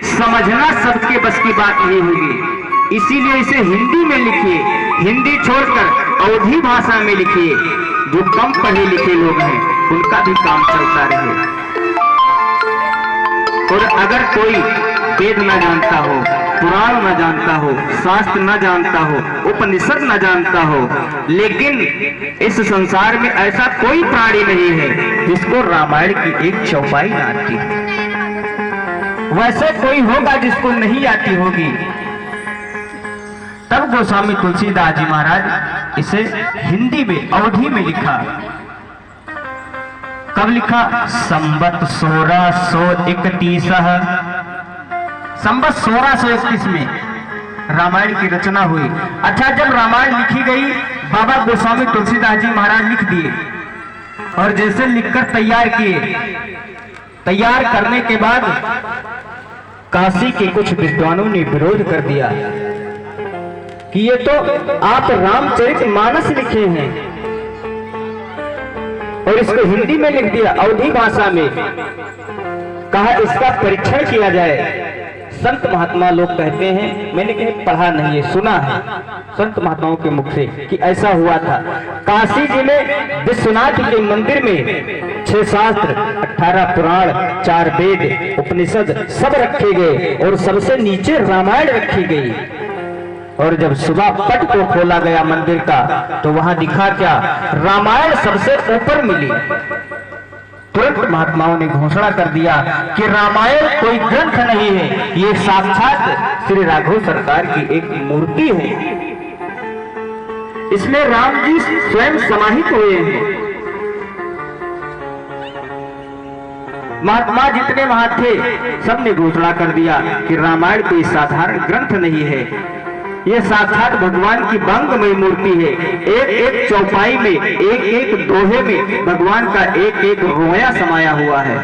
समझना सबके बस की बात नहीं होगी, इसीलिए इसे हिंदी में लिखिए। हिंदी छोड़कर अवधी भाषा में लिखिए। जो कम पढ़े लिखे लोग हैं उनका भी काम चलता रहे। और अगर कोई वेद न जानता हो, पुराण न जानता हो, शास्त्र न जानता हो, उपनिषद न जानता हो, लेकिन इस संसार में ऐसा कोई प्राणी नहीं है जिसको रामायण की एक चौपाई न आती हो। वैसे कोई होगा जिसको नहीं आती होगी। तब गोस्वामी तुलसीदास जी महाराज इसे हिंदी में अवधी में लिखा। कब लिखा? संवत 1631। संवत 1631 में रामायण की रचना हुई। अच्छा, जब रामायण लिखी गई, बाबा गोस्वामी तुलसीदास जी महाराज लिख दिए और जैसे लिखकर तैयार किए, तैयार करने के बाद काशी के कुछ विद्वानों ने विरोध कर दिया कि ये तो आप रामचरितमानस लिखे हैं और इसको हिंदी में लिख दिया, अवधी भाषा में। कहा इसका परीक्षण किया जाए। संत महात्मा लोग कहते हैं, मैंने कहीं पढ़ा नहीं है, सुना है संत महात्माओं के मुख से कि ऐसा हुआ था। काशी जी में विश्वनाथ के मंदिर में 6 शास्त्र, 18 पुराण, 4 वेद, उपनिषद सब रखे गए और सबसे नीचे रामायण रखी गई। और जब सुबह पट को खोला गया मंदिर का, तो वहां दिखा क्या? रामायण सबसे ऊपर मिली। तुरंत महात्माओं ने घोषणा कर दिया कि रामायण कोई ग्रंथ नहीं है, ये साक्षात श्री राघव सरकार की एक मूर्ति है। इसमें राम जी स्वयं समाहित हुए हैं। महात्मा जितने वहां थे सबने घोषणा कर दिया कि रामायण कोई साधारण ग्रंथ नहीं है, ये साक्षात भगवान की बंगमयी मूर्ति है। एक एक चौपाई में, एक एक दोहे में भगवान का एक एक रोया समाया हुआ है।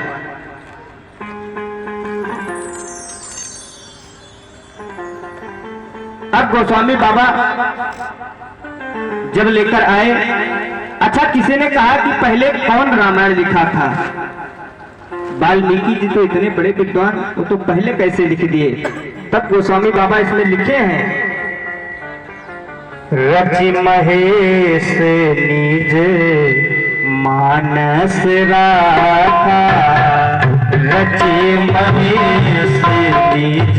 अब गोस्वामी बाबा जब लेकर आए, अच्छा किसी ने कहा कि पहले कौन रामायण लिखा था? वाल्मीकि जी तो इतने बड़े विद्वान, वो तो पहले कैसे लिख दिए? तब गोस्वामी बाबा इसमें लिखे हैं, रचि महेश निज मानस राखा, रचि महेश निज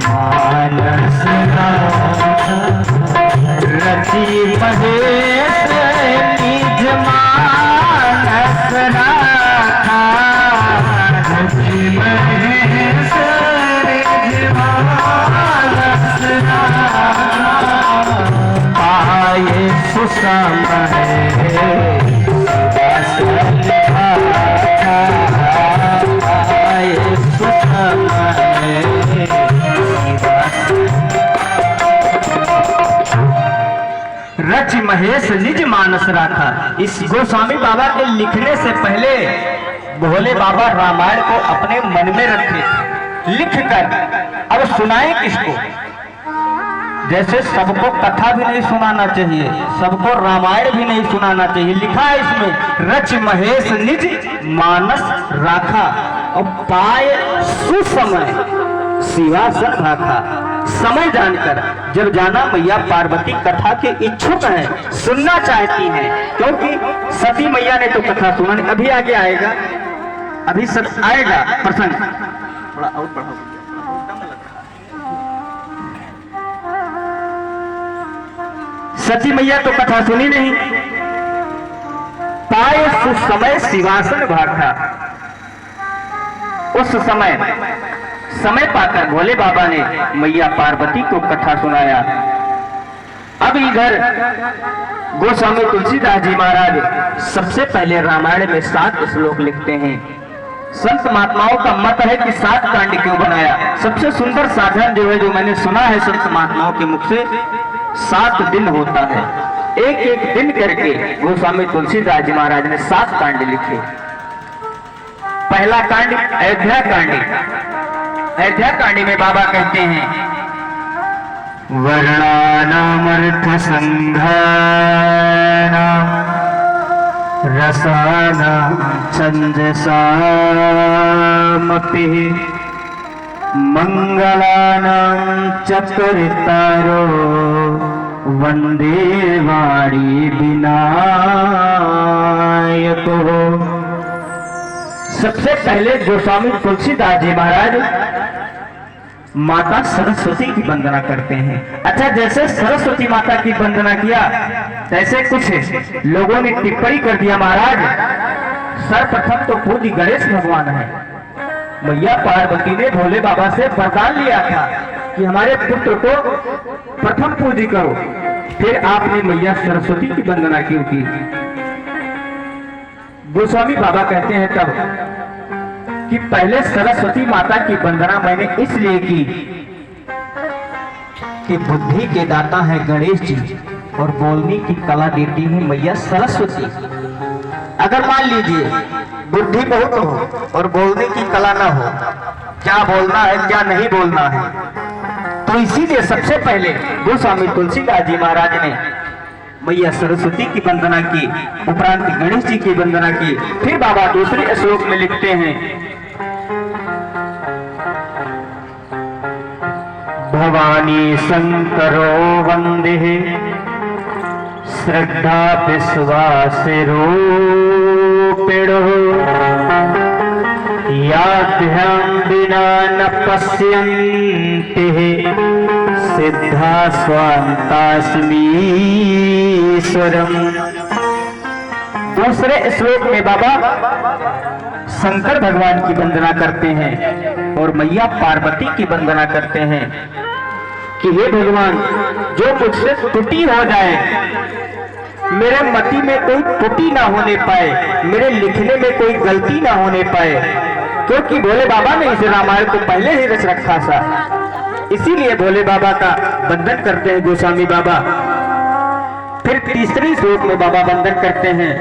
मानस राखा, रचि महेश निज मानस राखा, रचि महेश निज मानस राखा, आए सुसमय आए सुसमय। रचि महेश निज मानस राखा। इस गोस्वामी बाबा के लिखने से पहले भोले बाबा रामायण को अपने मन में रखे, लिखकर अब सुनाए किसको? जैसे सबको कथा भी नहीं सुनाना चाहिए, सबको रामायण भी नहीं सुनाना चाहिए। लिखा है इसमें, रच महेश निज मानस राखा और पाए सुसमय सिंहासन राखा। समय जानकर जब जाना मैया पार्वती कथा के इच्छुक हैं, सुनना चाहती हैं, क्योंकि सती मैया ने तो कथा सुना नहीं। अभी आगे आएगा, अभी सब आएगा प्रसंग, थोड़ा और बढ़ाओ। सती मैया तो कथा सुनी नहीं। पाए सुसमय सिंहासन भाखा। उस समय पाकर भोले बाबा ने मैया पार्वती को कथा सुनाया। अब इधर गोस्वामी तुलसीदास जी महाराज सबसे पहले रामायण में 7 श्लोक लिखते हैं। संत महात्माओं का मत है कि 7 कांड क्यों बनाया? सबसे सुंदर साधन जो है, जो मैंने सुना है संत महात्माओं के मुख से, 7 दिन होता है। एक एक दिन करके गोस्वामी तुलसीदास जी महाराज ने 7 कांड लिखे। पहला कांड अयोध्या कांडी। अयोध्या कांडी में बाबा कहते हैं, वर्णानामर्थ संघानाम रसानां छन्दसामपि मंगलानां चक्रितारो वंदे वाणी विनायको। सबसे पहले गोस्वामी तुलसीदास जी महाराज माता सरस्वती की वंदना करते हैं। अच्छा, जैसे सरस्वती माता की वंदना किया, तैसे कुछ लोगों ने टिप्पणी कर दिया, महाराज सर्वप्रथम तो पूज्य गणेश भगवान है। मैया पार्वती ने भोले बाबा से वरदान लिया था कि हमारे पुत्र को प्रथम पूजी करो, फिर आपने मैया सरस्वती की वंदना क्यों की? गोस्वामी बाबा कहते हैं तब कि पहले सरस्वती माता की वंदना मैंने इसलिए की कि बुद्धि के दाता है गणेश जी और बोलने की कला देती है मैया सरस्वती। अगर मान लीजिए बुद्धि बहुत हो और बोलने की कला ना हो, क्या बोलना है क्या नहीं बोलना है, तो इसीलिए सबसे पहले गोस्वामी तुलसीदास जी महाराज ने मैया सरस्वती की वंदना की, उपरांत गणेश जी की वंदना की। फिर बाबा दूसरे श्लोक में लिखते हैं, भवानी शंकरो वंदे श्रद्धा विश्वास रूपिणो याभ्यां विना न पश्यन्ति सिद्धा स्वान्तास्मीश्वरम्। दूसरे श्लोक में बाबा शंकर भगवान की वंदना करते हैं और मैया पार्वती की वंदना करते हैं कि हे भगवान, जो मुझसे त्रुटि हो जाए, मेरे मति में कोई त्रुटि ना होने पाए, मेरे लिखने में कोई गलती ना होने पाए, क्योंकि भोले बाबा ने इस रामायण को पहले ही रच रखा था। इसीलिए भोले बाबा का वंदन करते हैं गोस्वामी बाबा। फिर तीसरे श्लोक में बाबा वंदन करते हैं,